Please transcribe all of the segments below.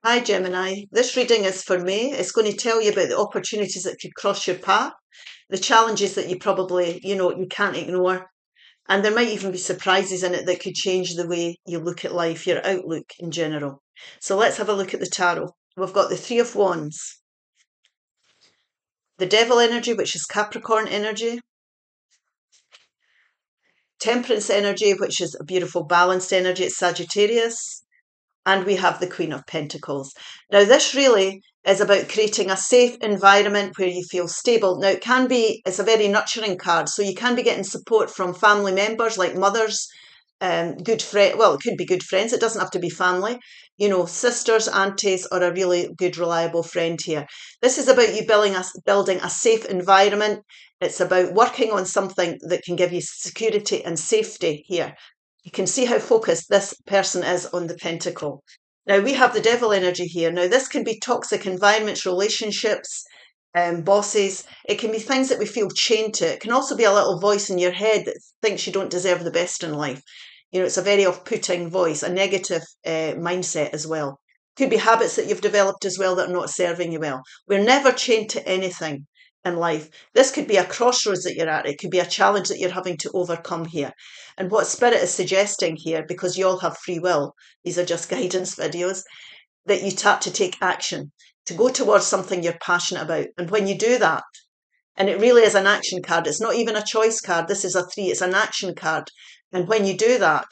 Hi, Gemini. This reading is for May. It's going to tell you about the opportunities that could cross your path, the challenges that you probably, you can't ignore, and there might even be surprises in it that could change the way you look at life, your outlook in general. So let's have a look at the tarot. We've got the Three of Wands, the Devil energy, which is Capricorn energy, Temperance energy, which is a beautiful balanced energy, it's Sagittarius, and we have the Queen of Pentacles. Now, this really is about creating a safe environment where you feel stable. Now, it's a very nurturing card, so you can be getting support from family members like mothers, good friend. Well, it could be good friends. It doesn't have to be family. Sisters, aunties, or a really good, reliable friend here. This is about you building a safe environment. It's about working on something that can give you security and safety here. You can see how focused this person is on the pentacle. Now, we have the devil energy here. Now, this can be toxic environments, relationships, bosses. It can be things that we feel chained to. It can also be a little voice in your head that thinks you don't deserve the best in life. It's a very off-putting voice, a negative mindset as well. Could be habits that you've developed as well that are not serving you well. We're never chained to anything in life. This could be a crossroads that you're at. It could be a challenge that you're having to overcome here. And what Spirit is suggesting here, because you all have free will, these are just guidance videos, that you tap to take action, to go towards something you're passionate about. And when you do that, and it really is an action card, it's not even a choice card. This is a 3, it's an action card. And when you do that,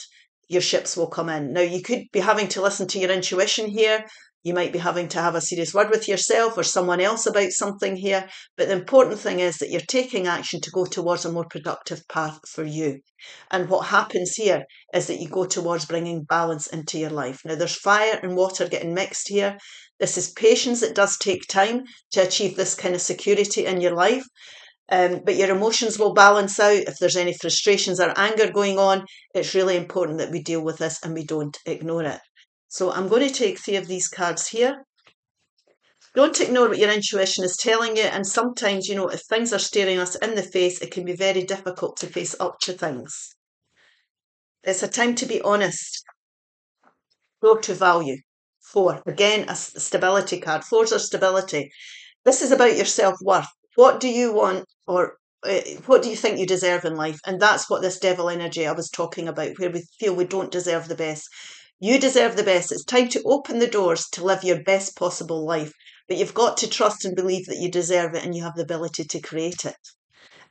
your ships will come in. Now, you could be having to listen to your intuition here. You might be having to have a serious word with yourself or someone else about something here. But the important thing is that you're taking action to go towards a more productive path for you. And what happens here is that you go towards bringing balance into your life. Now, there's fire and water getting mixed here. This is patience. It does take time to achieve this kind of security in your life. But your emotions will balance out. If there's any frustrations or anger going on, it's really important that we deal with this and we don't ignore it. So I'm going to take 3 of these cards here. Don't ignore what your intuition is telling you. And sometimes, if things are staring us in the face, it can be very difficult to face up to things. It's a time to be honest. Grow to value. 4, again, a stability card. 4s are stability. This is about your self-worth. What do you want, or what do you think you deserve in life? And that's what this devil energy I was talking about, where we feel we don't deserve the best. You deserve the best. It's time to open the doors to live your best possible life. But you've got to trust and believe that you deserve it and you have the ability to create it.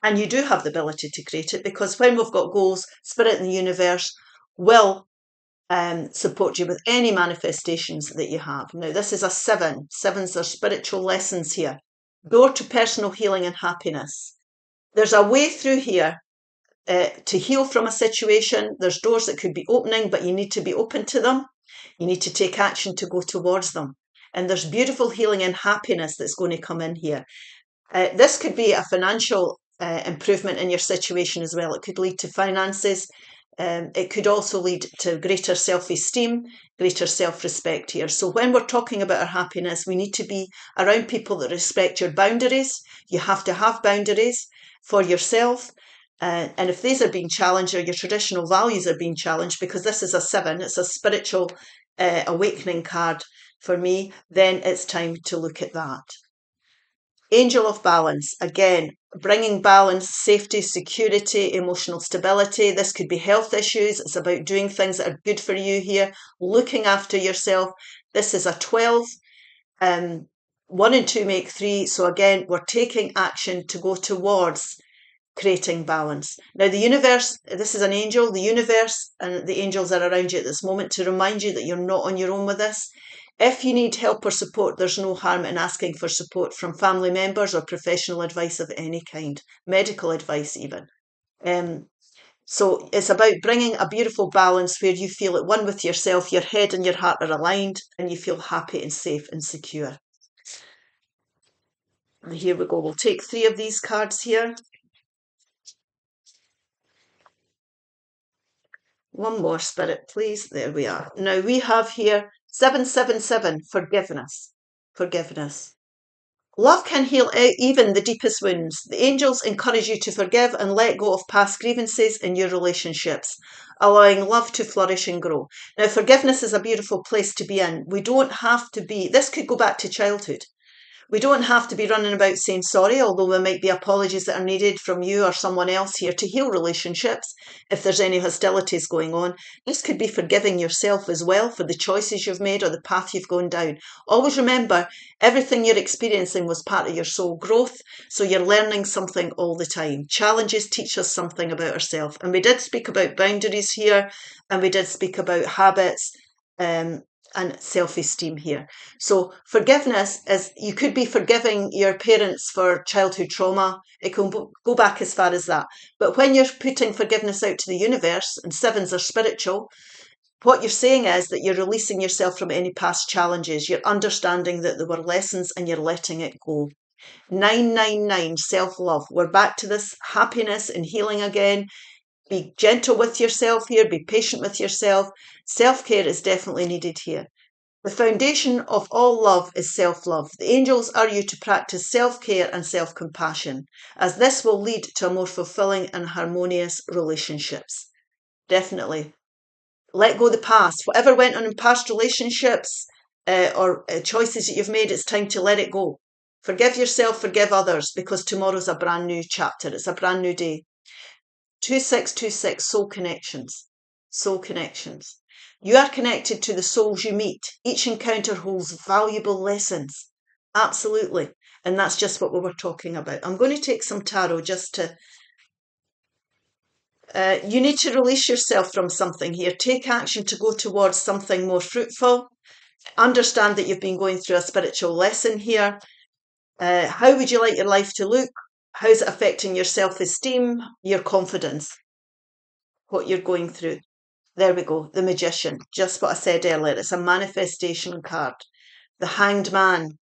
And you do have the ability to create it, because when we've got goals, Spirit in the universe will support you with any manifestations that you have. Now, this is a 7. 7s are spiritual lessons here. Door to personal healing and happiness. There's a way through here to heal from a situation. There's doors that could be opening, but you need to be open to them. You need to take action to go towards them. And there's beautiful healing and happiness that's going to come in here. This could be a financial improvement in your situation as well. It could lead to finances. It could also lead to greater self-esteem, greater self-respect here. So when we're talking about our happiness, we need to be around people that respect your boundaries. You have to have boundaries for yourself. And if these are being challenged, or your traditional values are being challenged, because this is a 7, it's a spiritual awakening card for me, then it's time to look at that. Angel of balance, again, bringing balance, safety, security, emotional stability. This could be health issues. It's about doing things that are good for you here, looking after yourself. This is a 12. 1 and 2 make 3. So again, we're taking action to go towards creating balance. Now, the universe, this is an angel, the universe and the angels are around you at this moment to remind you that you're not on your own with this. If you need help or support, there's no harm in asking for support from family members or professional advice of any kind, medical advice even. So it's about bringing a beautiful balance where you feel at one with yourself, your head and your heart are aligned, and you feel happy and safe and secure. And here we go. We'll take 3 of these cards here. One more, Spirit, please. There we are. Now we have here 777, forgiveness. Forgiveness. Love can heal even the deepest wounds. The angels encourage you to forgive and let go of past grievances in your relationships, allowing love to flourish and grow. Now, forgiveness is a beautiful place to be in. We don't have to be, this could go back to childhood. We don't have to be running about saying sorry, although there might be apologies that are needed from you or someone else here to heal relationships if there's any hostilities going on. This could be forgiving yourself as well for the choices you've made or the path you've gone down. Always remember, everything you're experiencing was part of your soul growth, so you're learning something all the time. Challenges teach us something about ourselves. And we did speak about boundaries here, and we did speak about habits. And self-esteem here. So forgiveness is, you could be forgiving your parents for childhood trauma. It can go back as far as that. But when you're putting forgiveness out to the universe, and sevens are spiritual, what you're saying is that you're releasing yourself from any past challenges. You're understanding that there were lessons and you're letting it go. 999, self-love. We're back to this happiness and healing again. Be gentle with yourself here. Be patient with yourself. Self-care is definitely needed here. The foundation of all love is self-love. The angels urge you to practice self-care and self-compassion, as this will lead to a more fulfilling and harmonious relationships. Definitely. Let go of the past. Whatever went on in past relationships or choices that you've made, it's time to let it go. Forgive yourself, forgive others, because tomorrow's a brand new chapter. It's a brand new day. 2626, soul connections. Soul connections. You are connected to the souls you meet. Each encounter holds valuable lessons. Absolutely. And that's just what we were talking about. I'm going to take some tarot just to... you need to release yourself from something here. Take action to go towards something more fruitful. Understand that you've been going through a spiritual lesson here. How would you like your life to look? How's it affecting your self-esteem, your confidence? What you're going through. There we go, the Magician, just what I said earlier. It's a manifestation card. The Hanged Man,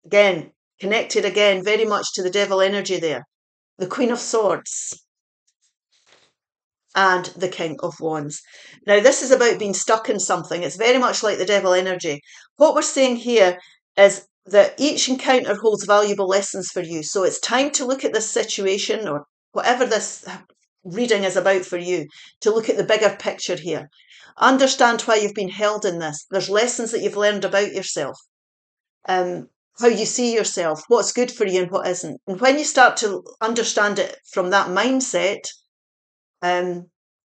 again, connected again very much to the devil energy there. The Queen of Swords and the King of Wands. Now, this is about being stuck in something. It's very much like the devil energy. What we're saying here is that each encounter holds valuable lessons for you. So it's time to look at this situation or whatever this reading is about for you, to look at the bigger picture here. Understand why you've been held in this. There's lessons that you've learned about yourself, how you see yourself, what's good for you and what isn't. And when you start to understand it from that mindset,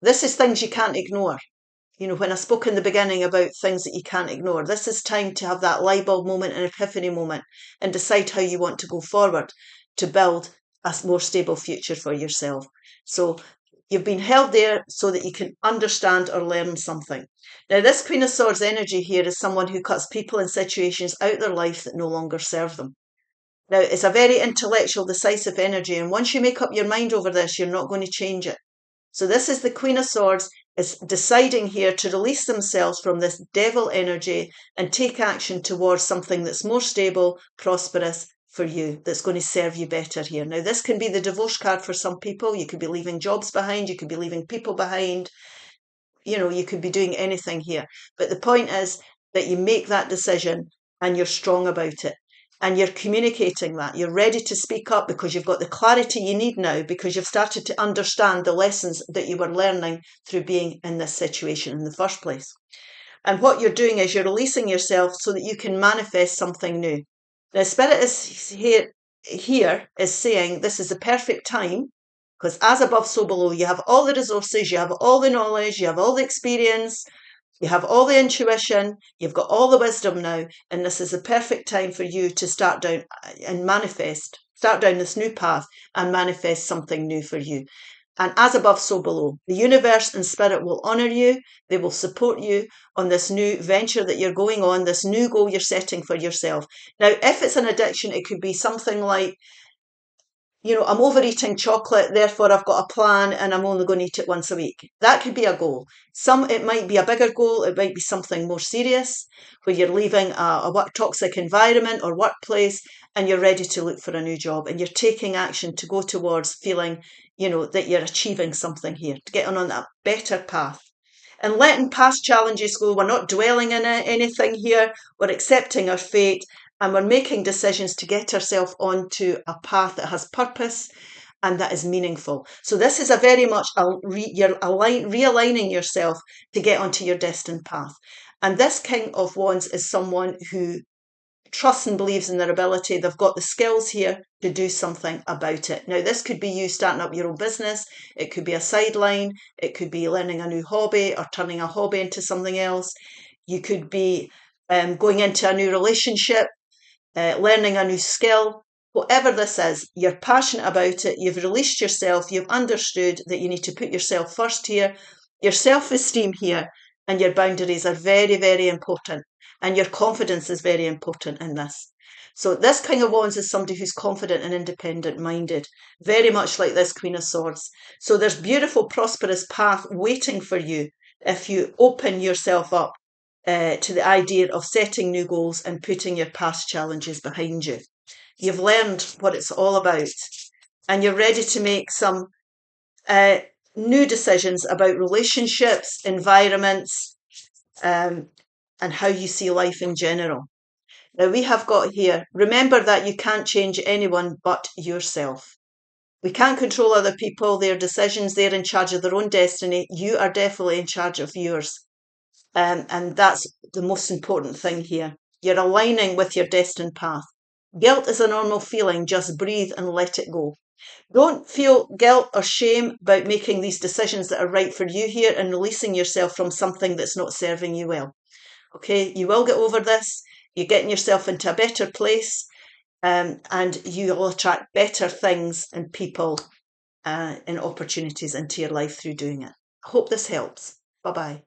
this is things you can't ignore. You know, when I spoke in the beginning about things that you can't ignore, this is time to have that light bulb moment and epiphany moment and decide how you want to go forward to build a more stable future for yourself. So you've been held there so that you can understand or learn something. Now, this Queen of Swords energy here is someone who cuts people and situations out their life that no longer serve them. Now, it's a very intellectual, decisive energy, and once you make up your mind over this, you're not going to change it. So this is the Queen of Swords is deciding here to release themselves from this devil energy and take action towards something that's more stable, prosperous for you, that's going to serve you better here. Now, this can be the divorce card for some people. You could be leaving jobs behind. You could be leaving people behind. You know, you could be doing anything here. But the point is that you make that decision and you're strong about it. And you're communicating that. You're ready to speak up because you've got the clarity you need now, because you've started to understand the lessons that you were learning through being in this situation in the first place. And what you're doing is you're releasing yourself so that you can manifest something new. Now, Spirit is here is saying this is the perfect time, because as above, so below. You have all the resources, you have all the knowledge, you have all the experience, you have all the intuition, you've got all the wisdom now, and this is the perfect time for you to start down and manifest, start down this new path and manifest something new for you. And as above, so below. The universe and spirit will honour you. They will support you on this new venture that you're going on, this new goal you're setting for yourself. Now, if it's an addiction, it could be something like, you know, I'm overeating chocolate, therefore I've got a plan and I'm only going to eat it once a week. That could be a goal. It might be a bigger goal. It might be something more serious where you're leaving a toxic environment or workplace and you're ready to look for a new job and you're taking action to go towards feeling, you know, that you're achieving something here, to get on a better path. And letting past challenges go. We're not dwelling in anything here. We're accepting our fate and we're making decisions to get ourselves onto a path that has purpose and that is meaningful. So this is a very much you're realigning yourself to get onto your destined path. And this King of Wands is someone who trusts and believes in their ability. They've got the skills here to do something about it. Now, this could be you starting up your own business. It could be a sideline. It could be learning a new hobby or turning a hobby into something else. You could be going into a new relationship, learning a new skill. Whatever this is, you're passionate about it. You've released yourself. You've understood that you need to put yourself first here. Your self-esteem here and your boundaries are very, very important. And your confidence is very important in this. So this King of Wands is somebody who's confident and independent-minded, very much like this Queen of Swords. So there's beautiful, prosperous path waiting for you if you open yourself up to the idea of setting new goals and putting your past challenges behind you. You've learned what it's all about, and you're ready to make some new decisions about relationships, environments, and how you see life in general. Now we have got here, remember that you can't change anyone but yourself. We can't control other people, their decisions, they're in charge of their own destiny. You are definitely in charge of yours. And that's the most important thing here. You're aligning with your destined path. Guilt is a normal feeling. Just breathe and let it go. Don't feel guilt or shame about making these decisions that are right for you here and releasing yourself from something that's not serving you well. Okay, you will get over this. You're getting yourself into a better place, and you will attract better things and people and opportunities into your life through doing it. I hope this helps. Bye-bye.